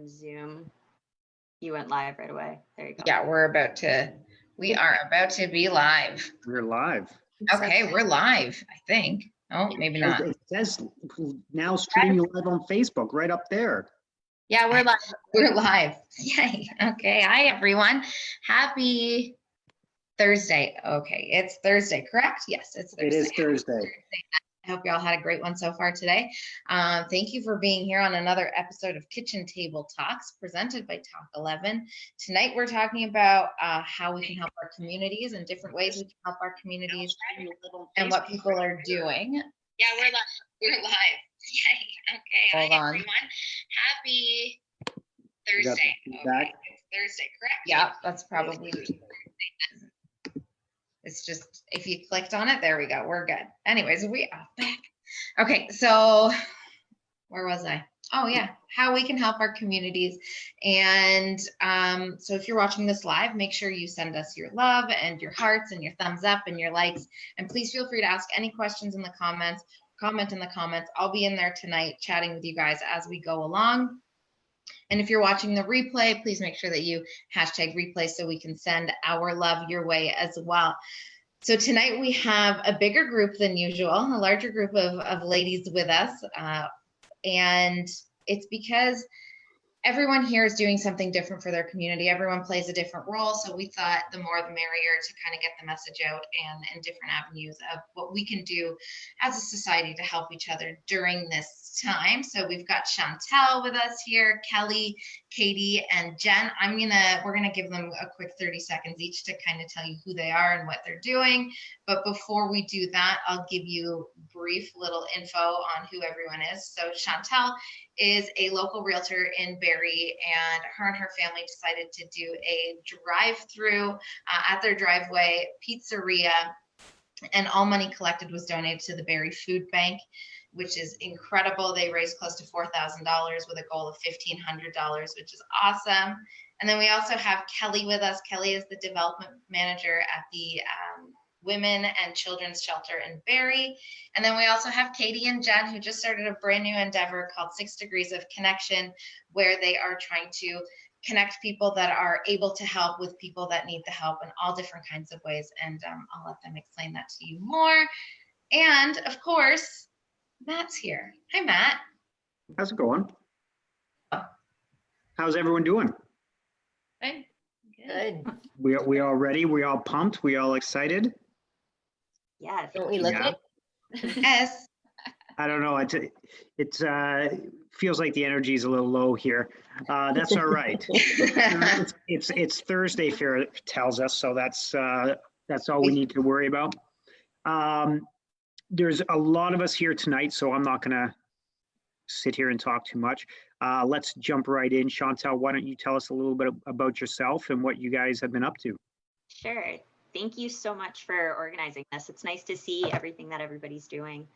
from Zoom. You went live right away. There you go. Yeah, we are about to be live. We're live. Okay, we're live, I think. Oh, maybe not. It says now streaming live on Facebook right up there. Yeah, we're live. We're live. Yay. Okay. Hi, everyone. Happy Thursday. Okay, it's Thursday, correct? Yes, it's Thursday. It is Thursday. I hope you all had a great one so far today. Thank you for being here on another episode of Kitchen Table Talks presented by Talk 11. Tonight we're talking about how we can help our communities and different ways we can help our communities and what people are doing. Yeah, we're live. We're live. Yay. Okay. Hold on. Everyone. Happy Thursday. Okay. It's Thursday, correct? Yeah, that's probably. It's just, if you clicked on it, there we go. We're good. Anyways, we are back. Okay, so where was I? Oh, yeah, how we can help our communities. And so if you're watching this live, make sure you send us your love and your hearts and your thumbs up and your likes. And please feel free to ask any questions in the comments. Comment in the comments. I'll be in there tonight chatting with you guys as we go along. And if you're watching the replay, please make sure that you hashtag replay so we can send our love your way as well. So tonight we have a bigger group than usual, a larger group of ladies with us. And it's because everyone here is doing something different for their community. Everyone plays a different role. So we thought the more the merrier to kind of get the message out and different avenues of what we can do as a society to help each other during this time. So we've got Chantel with us here, Kelly, Katie, and Jen. We're gonna give them a quick 30 seconds each to kind of tell you who they are and what they're doing. But before we do that, I'll give you brief little info on who everyone is. So Chantel is a local realtor in Barrie, and her family decided to do a drive-through at their driveway pizzeria, and all money collected was donated to the Barrie Food Bank, which is incredible. They raised close to $4,000 with a goal of $1,500, which is awesome. And then we also have Kelly with us. Kelly is the development manager at the Women and Children's Shelter in Barrie. And then we also have Katie and Jen, who just started a brand new endeavor called 6 Degrees of Connection, where they are trying to connect people that are able to help with people that need the help in all different kinds of ways. And I'll let them explain that to you more. And of course, Matt's here. Hi, Matt. How's it going? How's everyone doing? Good. We all ready? We all pumped? We all excited? Yes. Don't we look it? Yes. I don't know. It feels like the energy is a little low here. That's all right. It's Thursday, Farah tells us, so that's all we need to worry about. There's a lot of us here tonight, so I'm not going to sit here and talk too much. Let's jump right in. Chantal, why don't you tell us a little bit about yourself and what you guys have been up to? Sure. Thank you so much for organizing this. It's nice to see everything that everybody's doing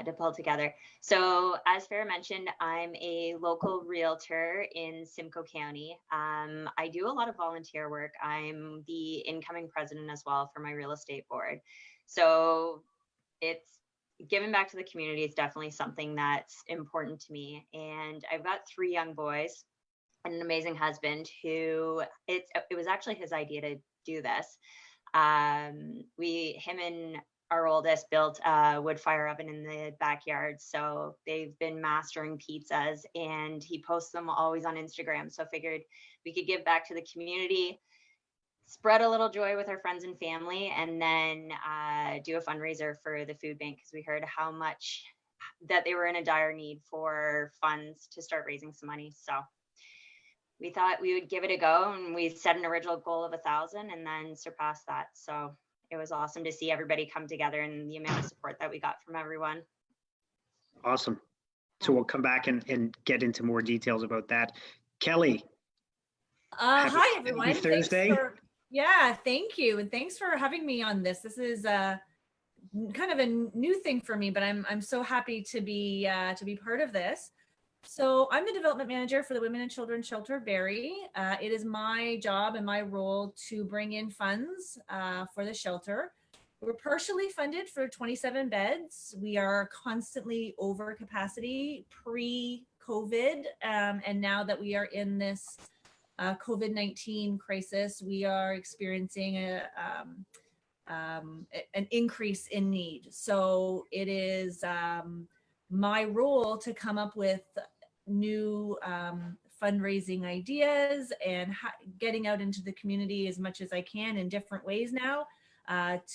to pull together. So as Farah mentioned, I'm a local realtor in Simcoe County. I do a lot of volunteer work. I'm the incoming president as well for my real estate board. So it's giving back to the community is definitely something that's important to me. And I've got 3 young boys and an amazing husband who it was actually his idea to do this. Him and our oldest built a wood fire oven in the backyard. So they've been mastering pizzas and he posts them always on Instagram. So I figured we could give back to the community, spread a little joy with our friends and family, and then do a fundraiser for the food bank because we heard how much that they were in a dire need for funds to start raising some money. So we thought we would give it a go, and we set an original goal of 1,000 and then surpassed that. So it was awesome to see everybody come together and the amount of support that we got from everyone. Awesome. So we'll come back and get into more details about that. Kelly. Hi, everyone. Happy Thursday. Yeah, thank you. And thanks for having me on this. This is kind of a new thing for me, but I'm so happy to be part of this. So I'm the development manager for the Women and Children's Shelter Barrie. It is my job and my role to bring in funds for the shelter. We're partially funded for 27 beds. We are constantly over capacity COVID, and now that we are in this COVID-19 crisis, we are experiencing an increase in need. So it is my role to come up with new fundraising ideas and getting out into the community as much as I can in different ways now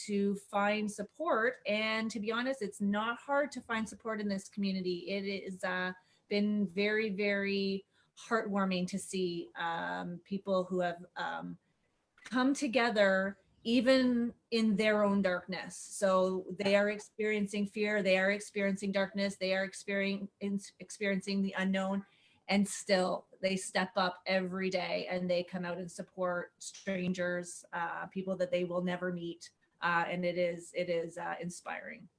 to find support. And to be honest, it's not hard to find support in this community. It has been very, very heartwarming to see people who have come together even in their own darkness. So they are experiencing fear, they are experiencing darkness, they are experiencing the unknown, and still they step up every day and they come out and support strangers, people that they will never meet. And it is inspiring.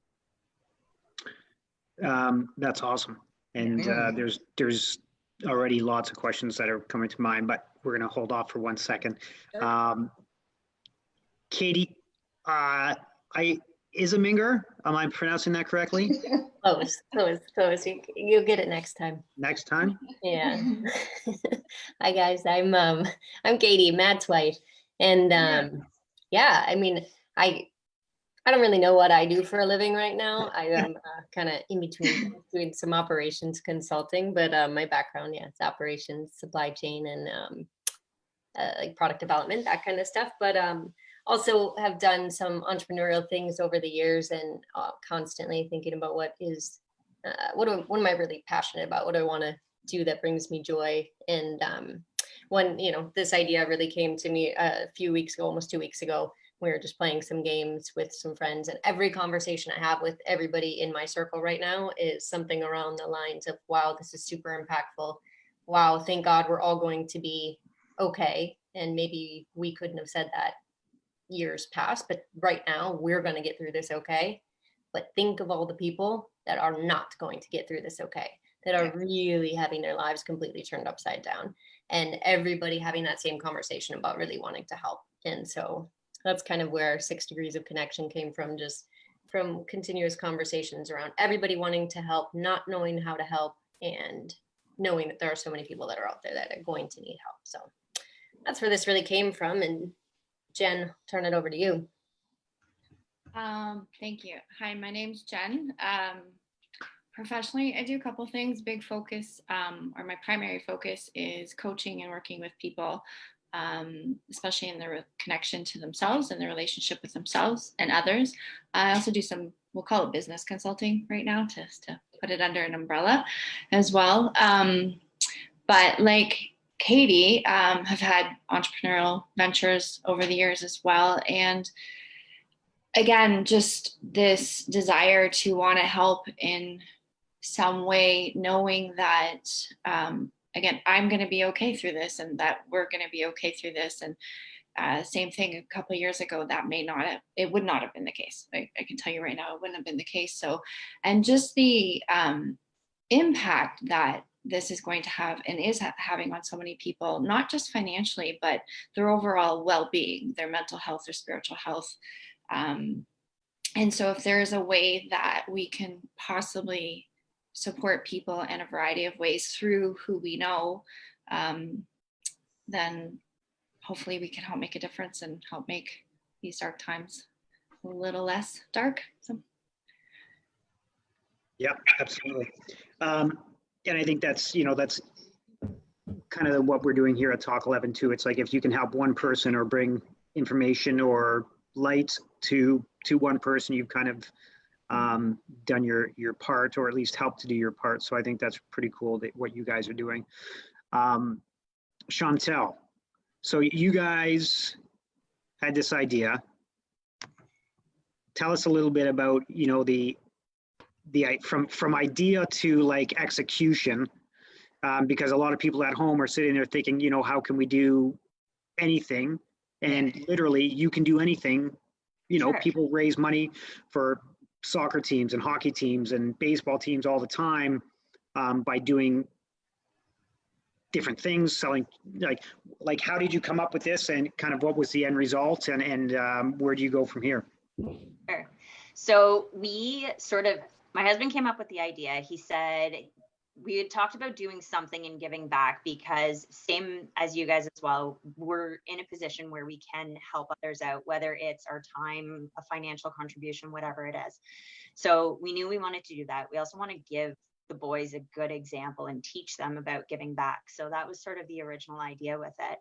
That's awesome. And there's already lots of questions that are coming to mind, but we're going to hold off for 1 second. Sure. Katie, Isiminger, am I pronouncing that correctly? Close. You'll get it next time. Next time? Yeah. Hi guys, I'm Katie, Matt's wife, and yeah, I mean, I don't really know what I do for a living right now. I am kind of in between doing some operations consulting, but my background, yeah, it's operations, supply chain, and like product development, that kind of stuff. But also have done some entrepreneurial things over the years, and constantly thinking about what am I really passionate about? What do I want to do that brings me joy? And when this idea really came to me a few weeks ago, almost 2 weeks ago, we were just playing some games with some friends, and every conversation I have with everybody in my circle right now is something around the lines of, wow, this is super impactful. Wow, thank God we're all going to be okay. And maybe we couldn't have said that years past, but right now we're going to get through this okay. But think of all the people that are not going to get through this okay, that are really having their lives completely turned upside down, and everybody having that same conversation about really wanting to help. And so that's kind of where 6 Degrees of Connection came from, just from continuous conversations around everybody wanting to help, not knowing how to help, and knowing that there are so many people that are out there that are going to need help. So that's where this really came from. And Jen, turn it over to you. Thank you. Hi, my name's Jen. Professionally, I do a couple things. Big focus, or my primary focus, is coaching and working with people, especially in their connection to themselves and their relationship with themselves and others. I also do some, we'll call it business consulting right now, just to put it under an umbrella as well. But like Katie, have had entrepreneurial ventures over the years as well. And again, just this desire to want to help in some way, knowing that, again, I'm going to be okay through this, and that we're going to be okay through this. And same thing a couple of years ago, it would not have been the case. I can tell you right now, it wouldn't have been the case. So, and just the impact that this is going to have and is having on so many people, not just financially, but their overall well-being, their mental health, their spiritual health. And so if there is a way that we can possibly support people in a variety of ways through who we know, then hopefully we can help make a difference and help make these dark times a little less dark. So. Yeah, absolutely. And I think that's kind of what we're doing here at Talk 11 too. It's like, if you can help one person or bring information or light to one person, you've kind of done your part, or at least helped to do your part. So I think that's pretty cool, that what you guys are doing. Chantel, so you guys had this idea. Tell us a little bit about, from idea to like execution, because a lot of people at home are sitting there thinking, how can we do anything? And literally you can do anything. Sure. People raise money for soccer teams and hockey teams and baseball teams all the time, by doing different things, selling, like how did you come up with this, and kind of what was the end result, and where do you go from here? Sure. So my husband came up with the idea. He said, we had talked about doing something and giving back, because same as you guys as well, we're in a position where we can help others out, whether it's our time, a financial contribution, whatever it is. So we knew we wanted to do that. We also want to give the boys a good example and teach them about giving back. So that was sort of the original idea with it.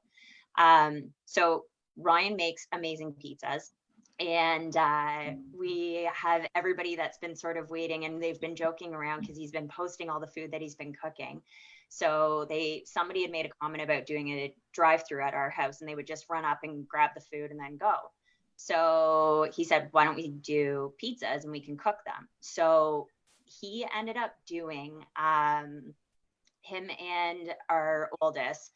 So Ryan makes amazing pizzas. And we have everybody that's been sort of waiting, and they've been joking around because he's been posting all the food that he's been cooking. So somebody had made a comment about doing a drive-through at our house, and they would just run up and grab the food and then go. So he said, why don't we do pizzas and we can cook them? So he ended up doing, him and our oldest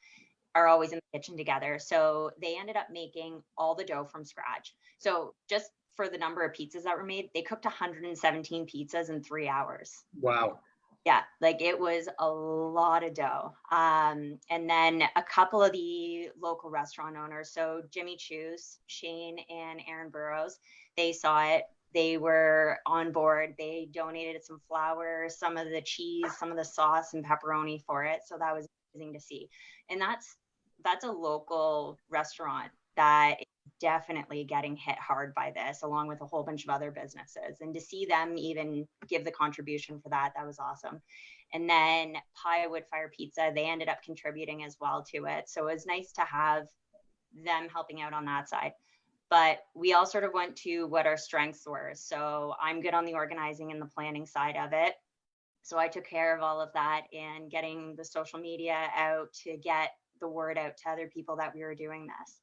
are always in the kitchen together. So they ended up making all the dough from scratch. So just for the number of pizzas that were made, they cooked 117 pizzas in 3 hours. Wow. Yeah, like it was a lot of dough. And then a couple of the local restaurant owners, so Jimmy Choo's, Shane and Aaron Burrows, they saw it. They were on board. They donated some flour, some of the cheese, some of the sauce and pepperoni for it. So that was amazing to see. And that's a local restaurant that is definitely getting hit hard by this, along with a whole bunch of other businesses. And to see them even give the contribution for that, that was awesome. And then Pie Wood Fire Pizza, they ended up contributing as well to it. So it was nice to have them helping out on that side. But we all sort of went to what our strengths were. So I'm good on the organizing and the planning side of it. So I took care of all of that and getting the social media out to get the word out to other people that we were doing this.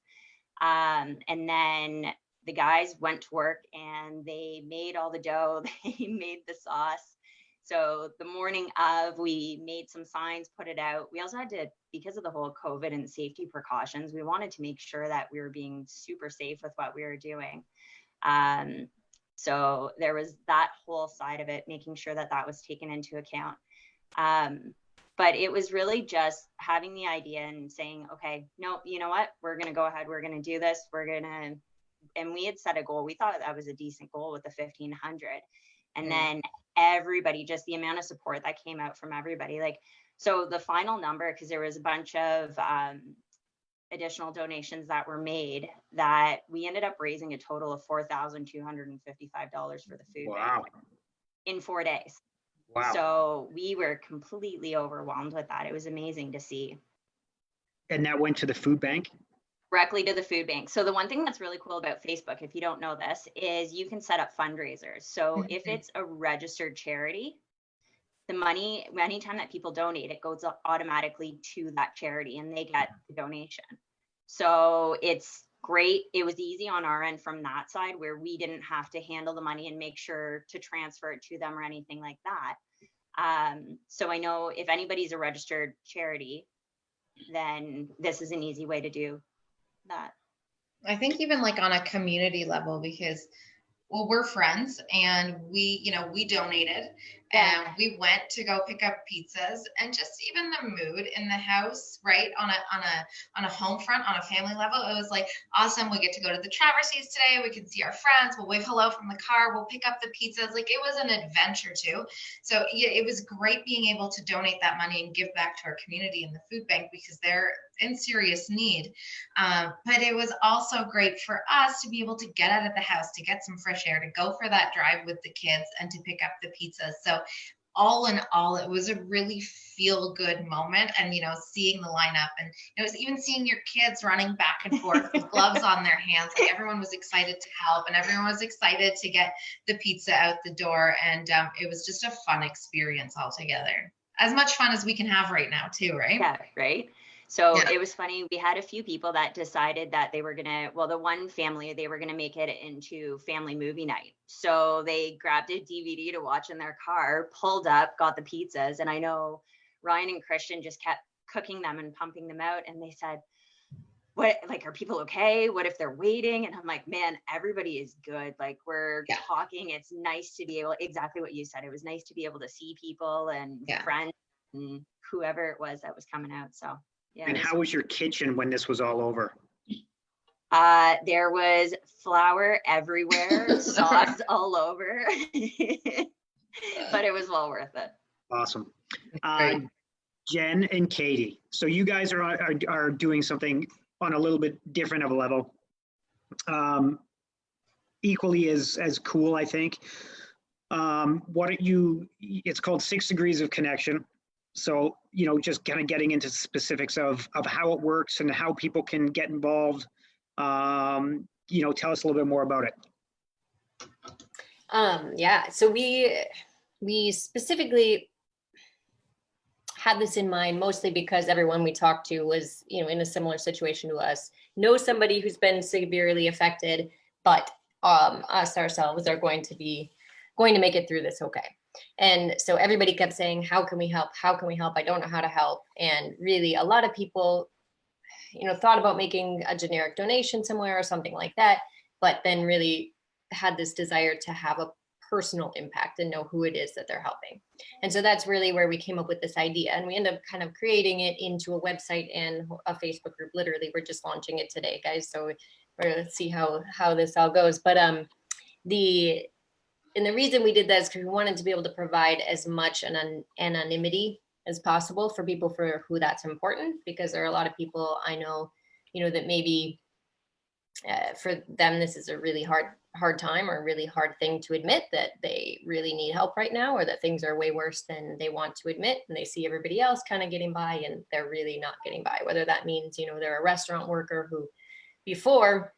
And then the guys went to work and they made all the dough, they made the sauce. So the morning of, we made some signs, put it out. We also had to, because of the whole COVID and safety precautions, we wanted to make sure that we were being super safe with what we were doing. So there was that whole side of it, making sure that that was taken into account. But it was really just having the idea and saying, okay, no, you know what, we're going to go ahead. We're going to do this. And we had set a goal. We thought that was a decent goal with the 1,500. And then everybody, just the amount of support that came out from everybody. Like, so the final number, because there was a bunch of additional donations that were made, that we ended up raising a total of $4,255 for the food bank in 4 days. Wow. So we were completely overwhelmed with that. It was amazing to see. And that went to the food bank? Directly to the food bank. So the one thing that's really cool about Facebook, if you don't know this, is you can set up fundraisers. So if it's a registered charity, the money, anytime that people donate, it goes automatically to that charity and they get the donation. So it's great. It was easy on our end from that side, where we didn't have to handle the money and make sure to transfer it to them or anything like that. So I know if anybody's a registered charity, then this is an easy way to do that. I think even like on a community level, because well, we're friends and we donated and we went to go pick up pizzas, and just even the mood in the house, right? On a home front, on a family level, it was like awesome. We get to go to the Traversys today. We can see our friends. We'll wave hello from the car. We'll pick up the pizzas. Like, it was an adventure too. So yeah, it was great being able to donate that money and give back to our community and the food bank, because they're in serious need. But it was also great for us to be able to get out of the house, to get some fresh air, to go for that drive with the kids and to pick up the pizzas. So all in all, it was a really feel good moment. And, seeing the lineup, and it was even seeing your kids running back and forth with gloves on their hands. Like, everyone was excited to help and everyone was excited to get the pizza out the door. And it was just a fun experience altogether. As much fun as we can have right now too, right? Yeah, right. So it was funny. We had a few people that decided that they were the one family, they were going to make it into family movie night. So they grabbed a DVD to watch in their car, pulled up, got the pizzas. And I know Ryan and Christian just kept cooking them and pumping them out. And they said, what, like, are people okay? What if they're waiting? And I'm like, man, everybody is good. Like, we're talking. It's nice to be able, exactly what you said. It was nice to be able to see people and friends and whoever it was that was coming out. So. Yeah, and how was your kitchen when this was all over? There was flour everywhere, sauce all over, but it was well worth it. Awesome. Uh, Jen and Katie. So you guys are doing something on a little bit different of a level. Equally as cool, I think. It's called 6 Degrees of Connection. So, just kind of getting into specifics of how it works and how people can get involved. Tell us a little bit more about it. Yeah, so we specifically had this in mind mostly because everyone we talked to was, in a similar situation to us, know somebody who's been severely affected, but us ourselves are going to make it through this okay. And so everybody kept saying, how can we help? How can we help? I don't know how to help. And really, a lot of people, thought about making a generic donation somewhere or something like that, but then really had this desire to have a personal impact and know who it is that they're helping. And so that's really where we came up with this idea. And we ended up kind of creating it into a website and a Facebook group. Literally, we're just launching it today, guys. So we're going to see how this all goes. But the reason we did that is because we wanted to be able to provide as much anonymity as possible for people for who that's important, because there are a lot of people I know, that maybe for them, this is a really hard time or a really hard thing to admit that they really need help right now, or that things are way worse than they want to admit, and they see everybody else kind of getting by and they're really not getting by. Whether that means, they're a restaurant worker who before,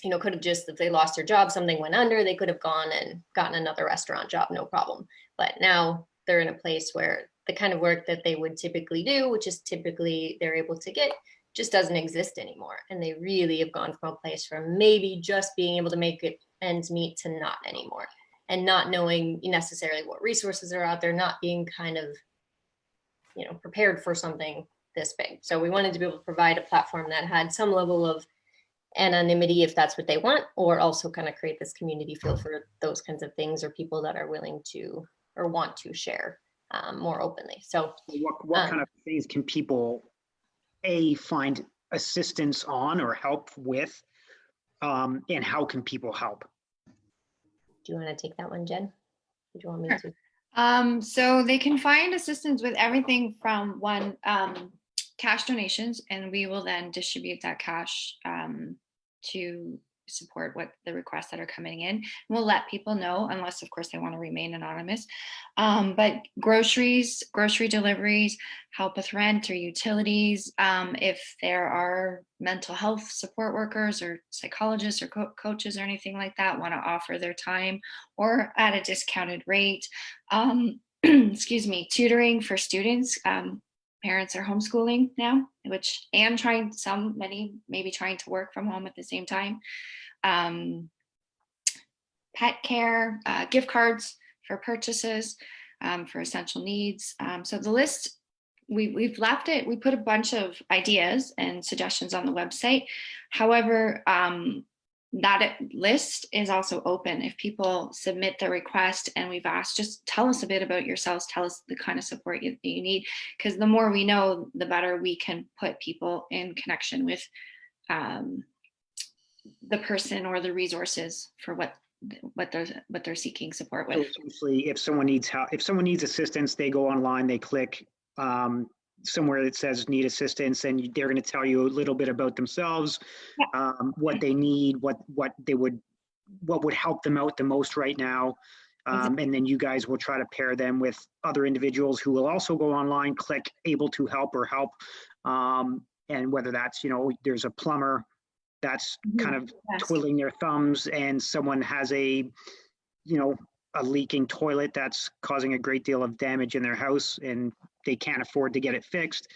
could have just, if they lost their job, something went under, they could have gone and gotten another restaurant job, no problem. But now they're in a place where the kind of work that they would typically do, which is typically they're able to get, just doesn't exist anymore. And they really have gone from a place from maybe just being able to make it ends meet to not anymore, and not knowing necessarily what resources are out there, not being kind of, prepared for something this big. So we wanted to be able to provide a platform that had some level of anonymity if that's what they want, or also kind of create this community feel for those kinds of things, or people that are willing to or want to share more openly. So what kind of things can people find assistance on or help with, and how can people help? Do you want to take that one, Jen? Do you want me to? So they can find assistance with everything from cash donations, and we will then distribute that cash to support what the requests that are coming in. We'll let people know, unless of course they want to remain anonymous. But grocery deliveries, help with rent or utilities. If there are mental health support workers or psychologists or coaches or anything like that want to offer their time or at a discounted rate. Excuse me, tutoring for students. Parents are homeschooling now, which many may be trying to work from home at the same time. Pet care, gift cards for purchases, for essential needs. So the list, we've left it, we put a bunch of ideas and suggestions on the website. However, that list is also open. If people submit their request and we've asked, just tell us a bit about yourselves, tell us the kind of support you need, because the more we know, the better we can put people in connection with the person or the resources for what they're seeking support with. So essentially, if someone needs help, if someone needs assistance, they go online, they click somewhere that says need assistance, and they're going to tell you a little bit about themselves, what they need, what would help them out the most right now. And then you guys will try to pair them with other individuals who will also go online, click able to help or help. And whether that's, there's a plumber that's kind of twiddling their thumbs, and someone has a leaking toilet that's causing a great deal of damage in their house and they can't afford to get it fixed.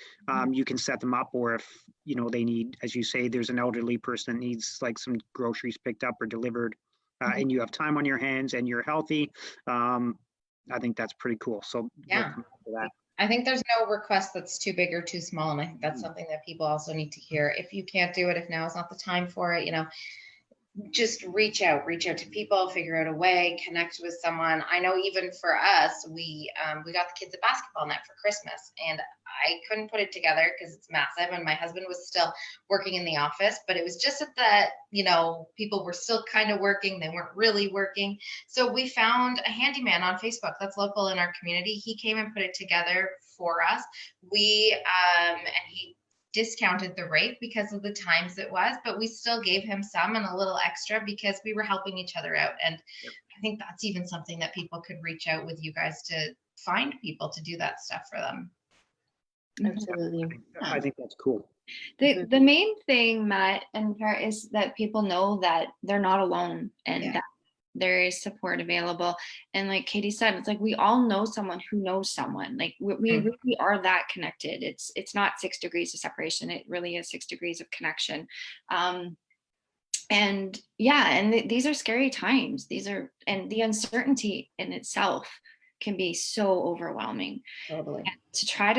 You can set them up, or if they need, as you say, there's an elderly person that needs like some groceries picked up or delivered, and you have time on your hands and you're healthy. I think that's pretty cool. So yeah, I think there's no request that's too big or too small, and I think that's something that people also need to hear. If you can't do it, if now is not the time for it, just reach out to people, figure out a way, connect with someone. I know even for us, we got the kids a basketball net for Christmas, and I couldn't put it together because it's massive, and my husband was still working in the office, but it was just that, people were still kind of working. They weren't really working. So we found a handyman on Facebook that's local in our community. He came and put it together for us. And he discounted the rate because of the times it was, but we still gave him some and a little extra because we were helping each other out. And I think that's even something that people could reach out with you guys to find people to do that stuff for them. Absolutely. I think that's cool. The main thing, Matt and Farah, is that people know that they're not alone and that there is support available. And like Katie said, it's like we all know someone who knows someone. Like we really are that connected. It's not 6 degrees of separation. It really is 6 degrees of connection. And these are scary times. And the uncertainty in itself can be so overwhelming. Totally. And to try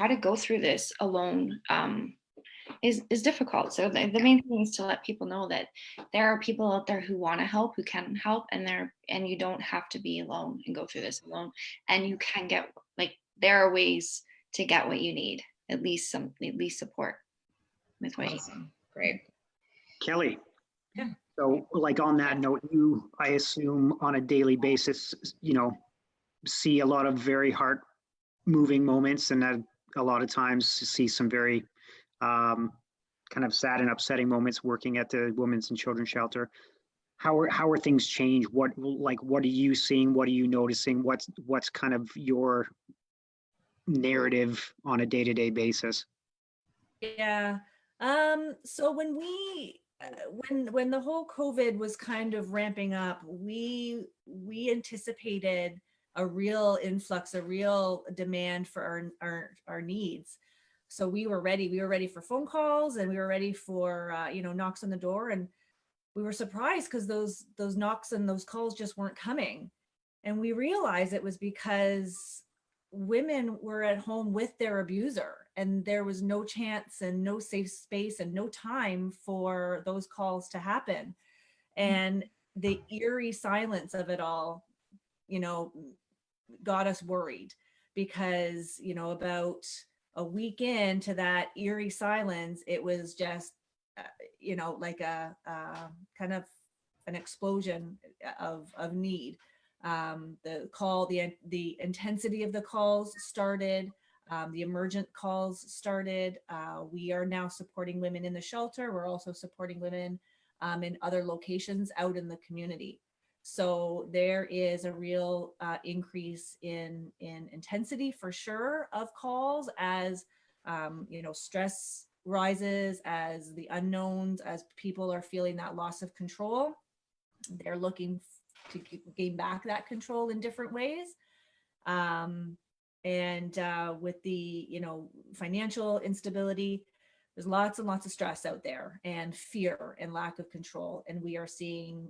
to go through this alone is difficult. So the main thing is to let people know that there are people out there who want to help, who can help, and you don't have to be alone and go through this alone. And you can get, there are ways to get what you need, at least support with what you need. Great. Kelly. Yeah. So on that note, you, I assume on a daily basis, see a lot of very heart moving moments, and that a lot of times see some very kind of sad and upsetting moments working at the women's and children's shelter. How are things changed? What are you seeing? What are you noticing? What's kind of your narrative on a day-to-day basis? Yeah. So when when the whole COVID was kind of ramping up, we anticipated a real influx, a real demand for our needs. So we were ready. We were ready for phone calls, and we were ready for knocks on the door. And we were surprised because those knocks and those calls just weren't coming. And we realized it was because women were at home with their abuser, and there was no chance and no safe space and no time for those calls to happen. And the eerie silence of it all, got us worried, because about a week into that eerie silence, it was just like a kind of an explosion of need. The intensity of the calls started, the emergent calls started. We are now supporting women in the shelter. We're also supporting women in other locations out in the community. So there is a real increase in intensity for sure of calls as stress rises, as the unknowns, as people are feeling that loss of control. They're looking to gain back that control in different ways. And with the financial instability, there's lots and lots of stress out there, and fear and lack of control. And we are seeing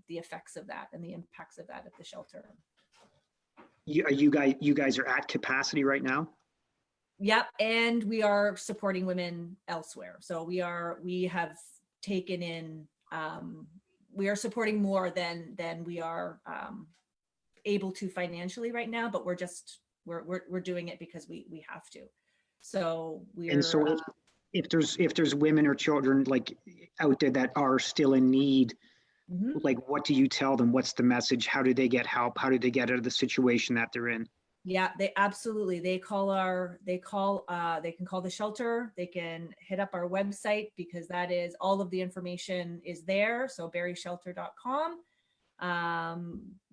the effects of that and the impacts of that at the shelter. You guys are at capacity right now? Yep. And we are supporting women elsewhere. So we have taken in, we are supporting more than we are able to financially right now, but we're doing it because we have to. So if there's women or children out there that are still in need, what do you tell them? What's the message? How do they get help? How do they get out of the situation that they're in? Yeah, they can call the shelter. They can hit up our website, because that is all of the information is there. So barrieshelter.com.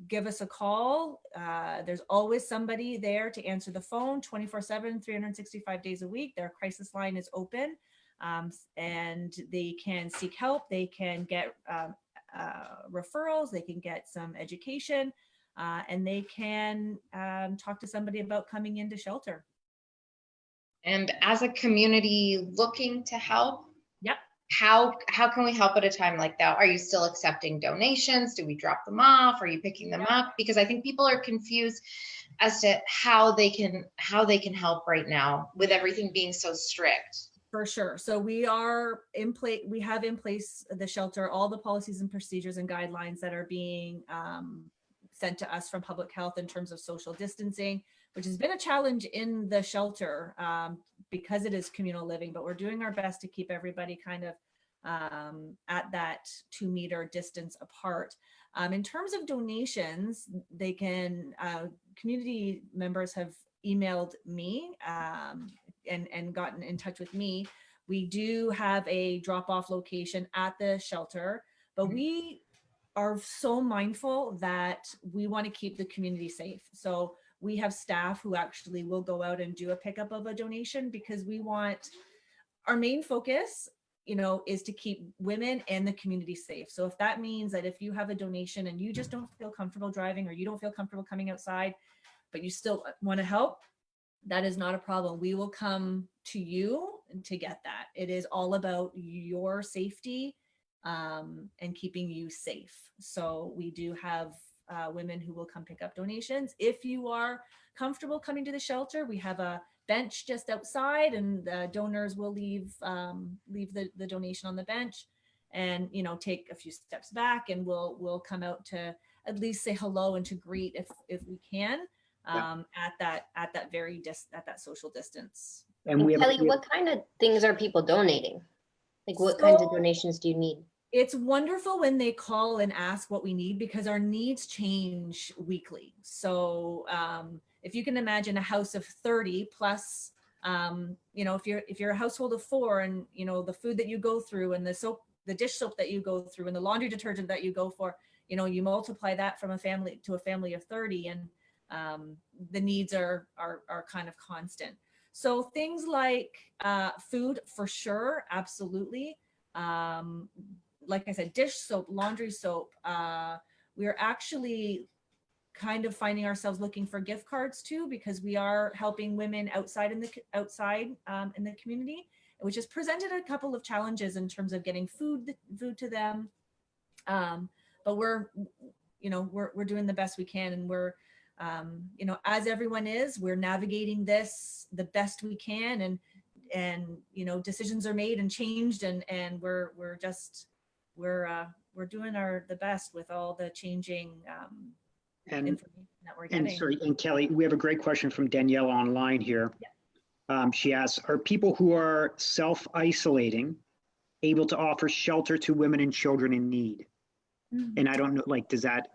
Give us a call. There's always somebody there to answer the phone 24/7, 365 days a week. Their crisis line is open, and they can seek help. They can get referrals. They can get some education, and they can talk to somebody about coming into shelter. And as a community looking to help, yep. How can we help at a time like that? Are you still accepting donations? Do we drop them off? Are you picking them up? Because I think people are confused as to how they can help right now with everything being so strict. For sure. So we are in place, we have in place the shelter, all the policies and procedures and guidelines that are being sent to us from public health in terms of social distancing, which has been a challenge in the shelter because it is communal living, but we're doing our best to keep everybody kind of at that 2-meter distance apart. In terms of donations, they can, community members have emailed me and gotten in touch with me. We do have a drop-off location at the shelter, but we are so mindful that we want to keep the community safe. So we have staff who actually will go out and do a pickup of a donation, because we want, our main focus, you know, is to keep women and the community safe. So if that means that if you have a donation and you just don't feel comfortable driving, or you don't feel comfortable coming outside, but you still want to help, that is not a problem. We will come to you to get that. It is all about your safety and keeping you safe. So we do have women who will come pick up donations. If you are comfortable coming to the shelter, we have a bench just outside, and the donors will leave the donation on the bench, and, you know, take a few steps back, and we'll come out to at least say hello and to greet if we can. At that social distance. And we have, Kelly, what kind of things are people donating? Like, what kinds of donations do you need? It's wonderful when they call and ask what we need, because our needs change weekly. So if you can imagine a house of 30 plus, you know, if you're a household of 4, and, you know, the food that you go through, and the soap, the dish soap that you go through, and the laundry detergent that you go for, you know, you multiply that from a family to a family of 30, and the needs are kind of constant. So things like food, for sure, absolutely. Like I said, dish soap, laundry soap. We're actually kind of finding ourselves looking for gift cards too, because we are helping women outside in the community, which has presented a couple of challenges in terms of getting food to them. But we're doing the best we can, and we're you know, as everyone is, we're navigating this the best we can, and you know, decisions are made and changed, and we're doing the best with all the changing information that we're getting. And Kelly, we have a great question from Danielle online here. Yeah. She asks, are people who are self-isolating able to offer shelter to women and children in need? Mm-hmm. And I don't know, like, does that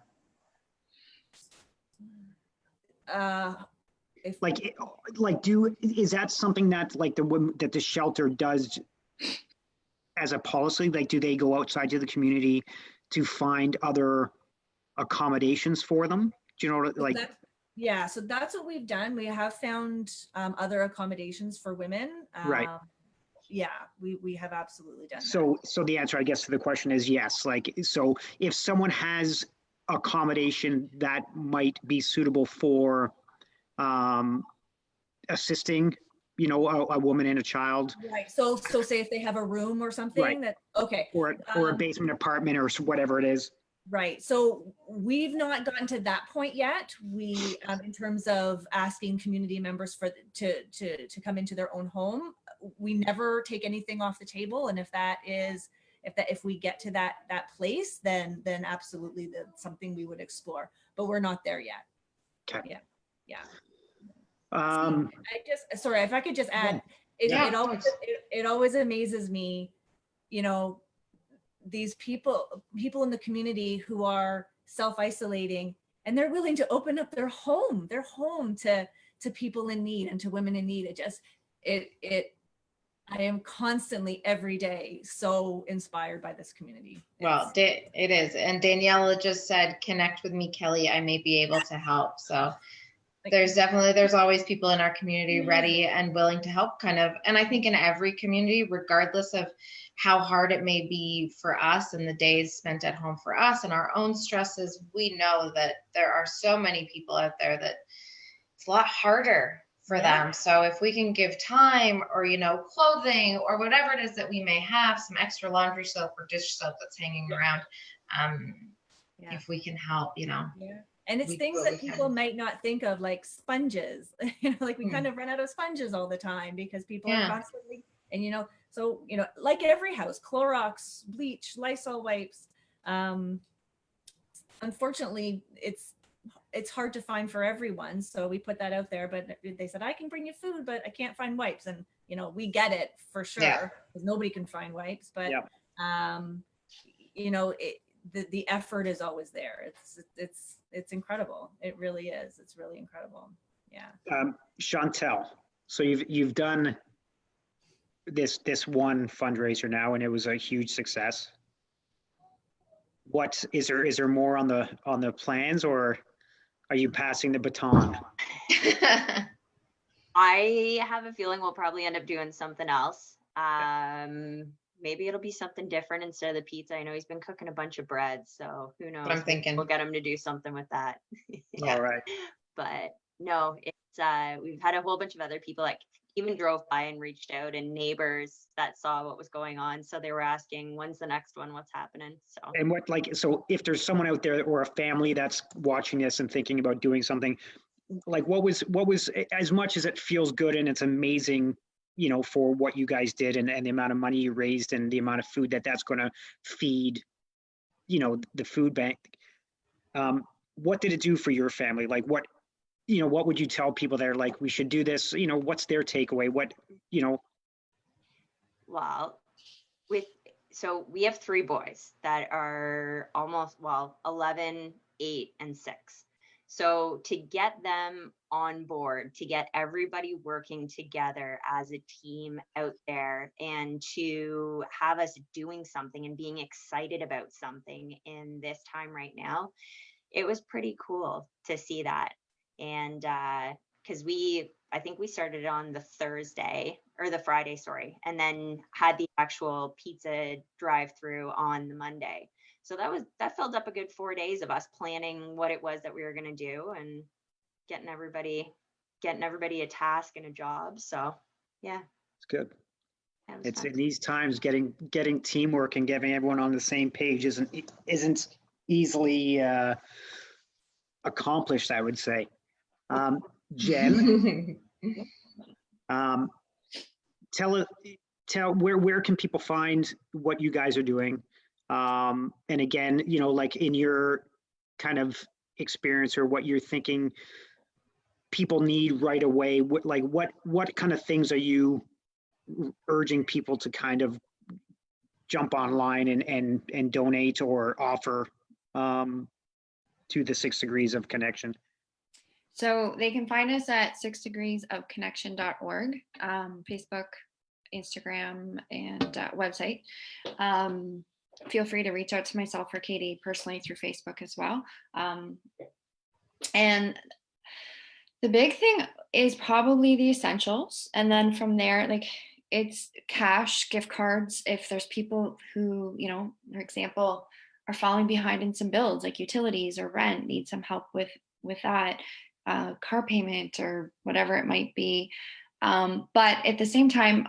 is that something that, like, that the shelter does as a policy? Like, do they go outside to the community to find other accommodations for them? Do you know, like? Yeah, so that's what we've done. We have found other accommodations for women. Right. Yeah, we have absolutely done that. So the answer, I guess, to the question is yes. Like, so if someone has accommodation that might be suitable for assisting, you know, a woman and a child. Right. So say if they have a room or something, right, that, okay. Or a basement apartment or whatever it is. Right. So we've not gotten to that point yet. We, in terms of asking community members to come into their own home, we never take anything off the table. And if we get to that place, then absolutely that's something we would explore, but we're not there yet. Okay. Yeah. Sorry, if I could just add, it always amazes me, you know, these people in the community who are self-isolating, and they're willing to open up their home to people in need and to women in need. I am constantly, every day, so inspired by this community. Well, it is. And Daniela just said, connect with me, Kelly. I may be able to help. So there's always people in our community ready and willing to help, kind of. And I think in every community, regardless of how hard it may be for us and the days spent at home for us and our own stresses, we know that there are so many people out there that it's a lot harder for them. So if we can give time, or, you know, clothing, or whatever it is that we may have, some extra laundry soap or dish soap that's hanging around, if we can help, you know. Yeah. And it's things that people might not think of, like sponges. You know, like we kind of run out of sponges all the time because people are constantly And, so, like every house, Clorox, bleach, Lysol wipes. Unfortunately, it's hard to find for everyone. So we put that out there, but they said, I can bring you food, but I can't find wipes. And, we get it for sure, because nobody can find wipes, but, the effort is always there. It's incredible. It really is. It's really incredible. Yeah. Chantel, so you've done this one fundraiser now, and it was a huge success. What is there more on the plans, or are you passing the baton? I have a feeling we'll probably end up doing something else. Maybe it'll be something different instead of the pizza. I know he's been cooking a bunch of bread, so who knows? I'm thinking we'll get him to do something with that. All right. But no, it's we've had a whole bunch of other people like even drove by and reached out, and neighbors that saw what was going on. So they were asking, when's the next one? What's happening? So, and so if there's someone out there or a family that's watching this and thinking about doing something, like what was, as much as it feels good and it's amazing, for what you guys did and the amount of money you raised and the amount of food that's going to feed, the food bank. What did it do for your family? Like what would you tell people that are like, we should do this? What's their takeaway? Well, so we have 3 boys that are almost, 11, 8, and 6. So to get them on board, to get everybody working together as a team out there, and to have us doing something and being excited about something in this time right now, it was pretty cool to see that. And because I think we started on the Friday, sorry, and then had the actual pizza drive-through on the Monday. So that filled up a good 4 days of us planning what it was that we were going to do and getting everybody a task and a job. So yeah, it's good. It's fun. In these times, getting teamwork and getting everyone on the same page isn't easily accomplished, I would say. Jen, tell where can people find what you guys are doing? And again, like in your kind of experience or what you're thinking people need right away, what kind of things are you urging people to kind of jump online and donate or offer to the 6 Degrees of Connection? So they can find us at 6degreesofconnection.org, Facebook, Instagram, and website. Feel free to reach out to myself or Katie personally through Facebook as well. And the big thing is probably the essentials. And then from there, like it's cash, gift cards. If there's people who, for example, are falling behind in some bills like utilities or rent, need some help with that, car payment or whatever it might be. But at the same time,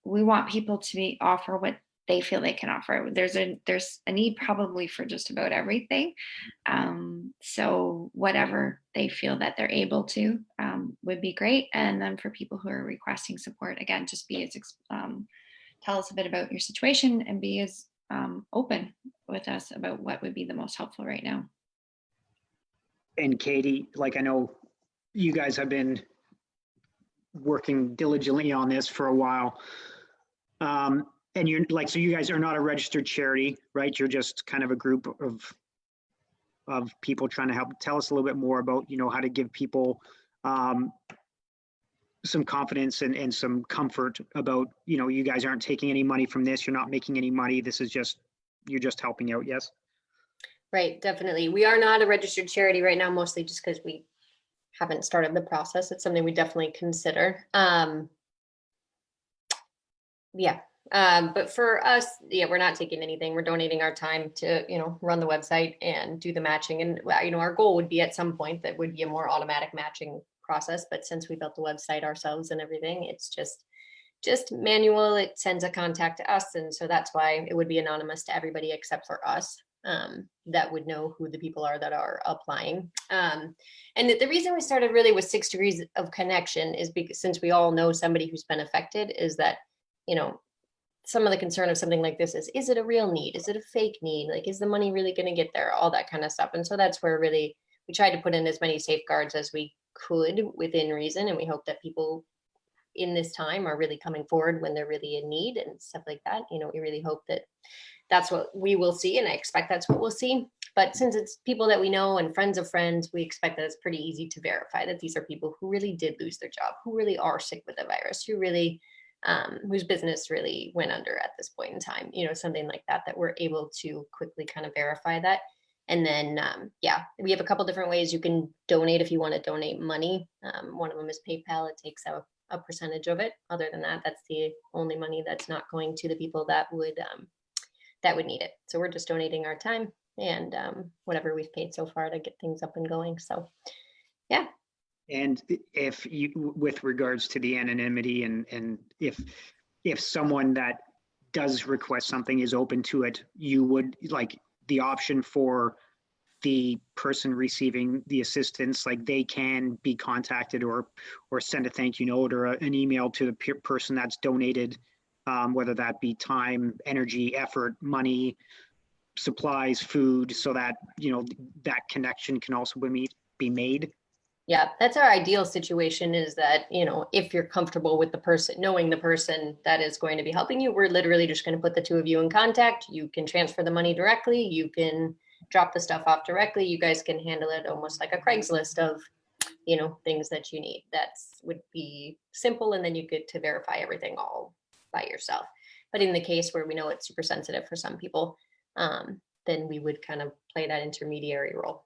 we want people to offer what they feel they can offer. There's a need probably for just about everything. So whatever they feel that they're able to would be great. And then for people who are requesting support, again, just tell us a bit about your situation and be as open with us about what would be the most helpful right now. And Katie, I know you guys have been working diligently on this for a while. And you're so you guys are not a registered charity, right? You're just kind of a group of people trying to help. Tell us a little bit more about, how to give people some confidence and some comfort about, you guys aren't taking any money from this. You're not making any money. This is you're just helping out. Yes. Right. Definitely. We are not a registered charity right now, mostly just because we haven't started the process. It's something we definitely consider. But for us, we're not taking anything. We're donating our time to, run the website and do the matching. And, our goal would be at some point that would be a more automatic matching process. But since we built the website ourselves and everything, it's just manual. It sends a contact to us. And so that's why it would be anonymous to everybody except for us. That would know who the people are that are applying. And the reason we started really with 6 Degrees of Connection is because since we all know somebody who's been affected, is that you know, some of the concern of something like this is it a real need? Is it a fake need? Like, is the money really going to get there? All that kind of stuff. And so that's where really we tried to put in as many safeguards as we could within reason. And we hope that people in this time are really coming forward when they're really in need and stuff like that. You know, we really hope that that's what we will see. And I expect that's what we'll see. But since it's people that we know and friends of friends, we expect that it's pretty easy to verify that these are people who really did lose their job, who really are sick with the virus, who really whose business really went under at this point in time, you know, something like that, that we're able to quickly kind of verify that. And then, yeah, we have a couple different ways you can donate if you want to donate money. One of them is PayPal. It takes a percentage of it. Other than that, that's the only money that's not going to the people that would need it. So we're just donating our time and whatever we've paid so far to get things up and going. So, yeah. And if you, with regards to the anonymity, and if someone that does request something is open to it, you would like the option for the person receiving the assistance, like they can be contacted or send a thank you note or an email to the person that's donated, whether that be time, energy, effort, money, supplies, food, so that, you know, that connection can also be made. Yeah, that's our ideal situation, is that, you know, if you're comfortable with the person, knowing the person that is going to be helping you, we're literally just going to put the two of you in contact. You can transfer the money directly. You can drop the stuff off directly. You guys can handle it almost like a Craigslist of, you know, things that you need. That's would be simple. And then you get to verify everything all by yourself. But in the case where we know it's super sensitive for some people, then we would kind of play that intermediary role.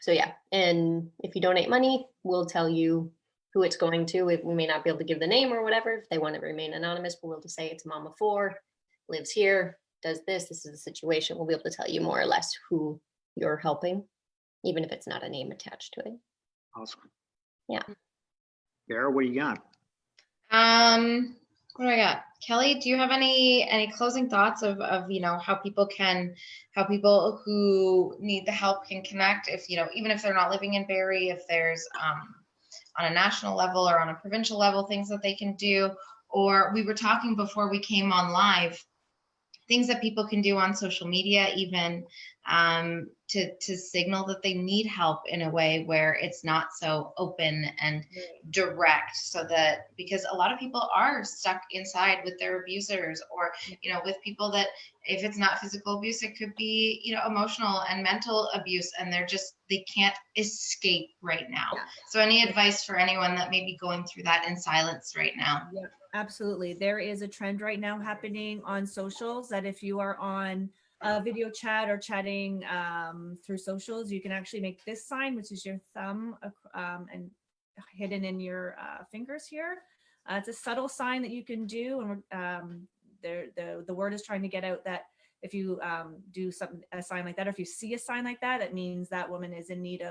So yeah, and if you donate money, we'll tell you who it's going to. We may not be able to give the name or whatever. If they want to remain anonymous, we'll be able to say it's Mama 4, lives here, does this is the situation. We'll be able to tell you more or less who you're helping, even if it's not a name attached to it. Awesome. Yeah. Barrie, what do you got? What do I got? Kelly, do you have any closing thoughts of you know, how people who need the help can connect, if, you know, even if they're not living in Barrie, if there's on a national level or on a provincial level, things that they can do? Or we were talking before we came on live, things that people can do on social media, even to signal that they need help in a way where it's not so open and direct, so that, because a lot of people are stuck inside with their abusers, or, you know, with people that, if it's not physical abuse, it could be, you know, emotional and mental abuse, and they can't escape right now. Yeah. So any advice for anyone that may be going through that in silence right now? Yeah, absolutely. There is a trend right now happening on socials that if you are on video chat or chatting through socials, you can actually make this sign, which is your thumb and hidden in your fingers here. It's a subtle sign that you can do, and the word is trying to get out that if you do a sign like that, or if you see a sign like that, it means that woman is in need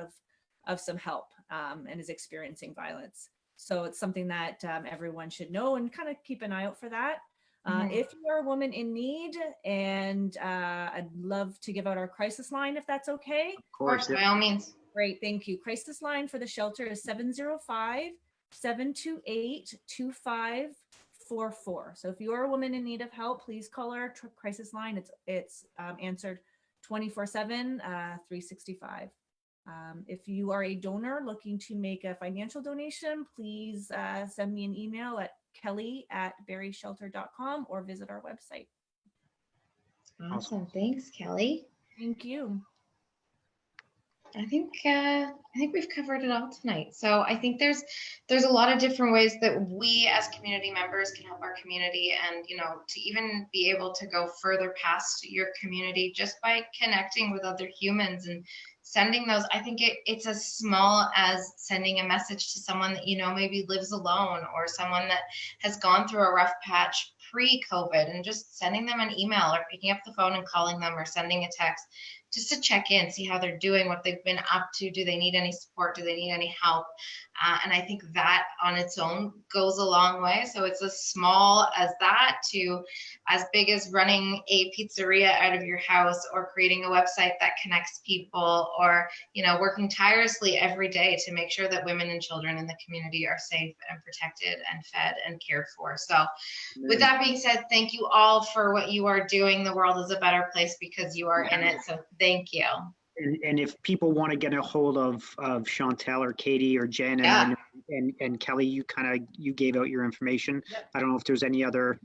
of some help and is experiencing violence. So it's something that everyone should know and kind of keep an eye out for that. If you are a woman in need, and I'd love to give out our crisis line, if that's okay. Of course, by all means. Great, thank you. Crisis line for the shelter is 705-728-2544. So if you are a woman in need of help, please call our crisis line. It's answered 24/7, 365. If you are a donor looking to make a financial donation, please send me an email at kelly@barrieshelter.com or visit our website. Awesome. Thanks, Kelly. Thank you. I think we've covered it all tonight. So I think there's a lot of different ways that we as community members can help our community, and, you know, to even be able to go further past your community just by connecting with other humans and sending those. I think it's as small as sending a message to someone that, you know, maybe lives alone, or someone that has gone through a rough patch pre-COVID, and just sending them an email or picking up the phone and calling them or sending a text. just to check in, see how they're doing, what they've been up to. Do they need any support? Do they need any help? And I think that on its own goes a long way. So it's as small as that to as big as running a pizzeria out of your house, or creating a website that connects people, or, you know, working tirelessly every day to make sure that women and children in the community are safe and protected and fed and cared for. So with that being said, thank you all for what you are doing. The world is a better place because you are in it. So thank you. And if people want to get a hold of Chantel or Katie or Jen and Kelly, you gave out your information. Yep. I don't know if there's any other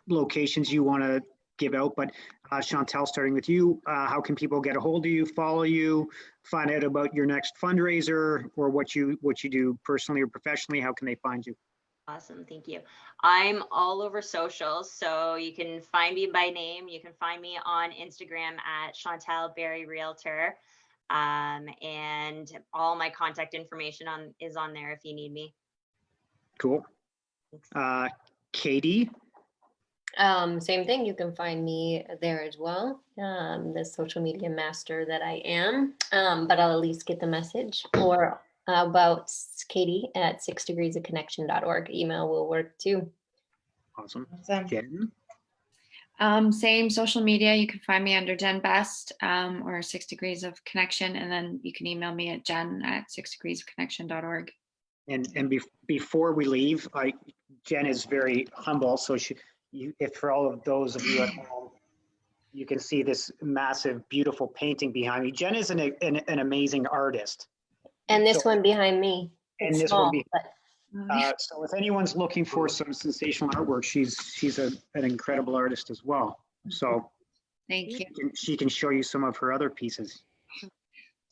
locations you want to give out, but Chantel, starting with you, how can people get a hold of you, follow you, find out about your next fundraiser, or what you do personally or professionally? How can they find you? Awesome, thank you. I'm all over socials, so you can find me by name. You can find me on Instagram at Chantal Barrie Realtor, and all my contact information is on there if you need me. Cool. Katie? Same thing. You can find me there as well. The social media master that I am, but I'll at least get the message. Or about Katie at 6degreesofconnection.org. Email will work too. Awesome. Jen? Same social media. You can find me under Jen Best, or 6 Degrees of Connection. And then you can email me at Jen at 6degreesofconnection.org. And before we leave, Jen is very humble. So if for all of those of you at home, you can see this massive, beautiful painting behind me. Jen is an amazing artist. And this one behind me. And this one so if anyone's looking for some sensational artwork, she's an incredible artist as well. So thank you. She can show you some of her other pieces.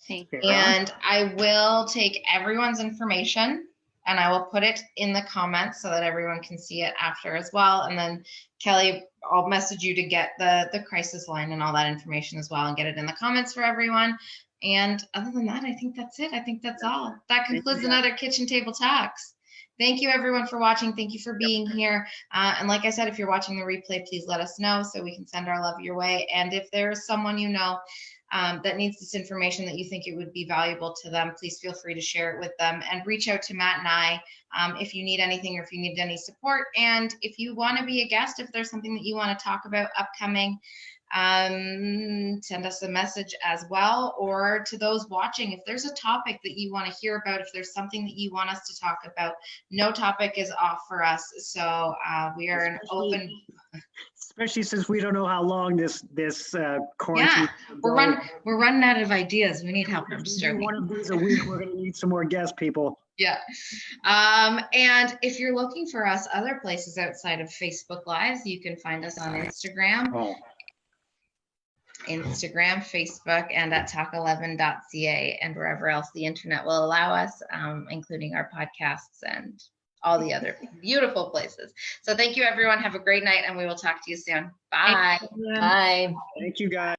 Thank you. And I will take everyone's information and I will put it in the comments so that everyone can see it after as well. And then Kelly, I'll message you to get the crisis line and all that information as well, and get it in the comments for everyone. And other than that, I think that's it. I think that's all. That concludes another Kitchen Table Talks. Thank you everyone for watching. Thank you for being here. And like I said, if you're watching the replay, please let us know so we can send our love your way. And if there's someone you know that needs this information, that you think it would be valuable to them, please feel free to share it with them, and reach out to Matt and I if you need anything or if you need any support. And if you want to be a guest, if there's something that you want to talk about upcoming, send us a message as well. Or to those watching, if there's a topic that you want to hear about, if there's something that you want us to talk about, no topic is off for us. So we are an open, especially since we don't know how long this quarantine. Yeah, we're running out of ideas. We need help. I'm just joking. One of these a week, we're going to need some more guest people. Yeah. And if you're looking for us other places outside of Facebook Lives, you can find us on Instagram, Facebook, and at talk11.ca, and wherever else the internet will allow us, including our podcasts and all the other beautiful places. So thank you, everyone. Have a great night, and we will talk to you soon. Bye. Bye. Thank you, guys.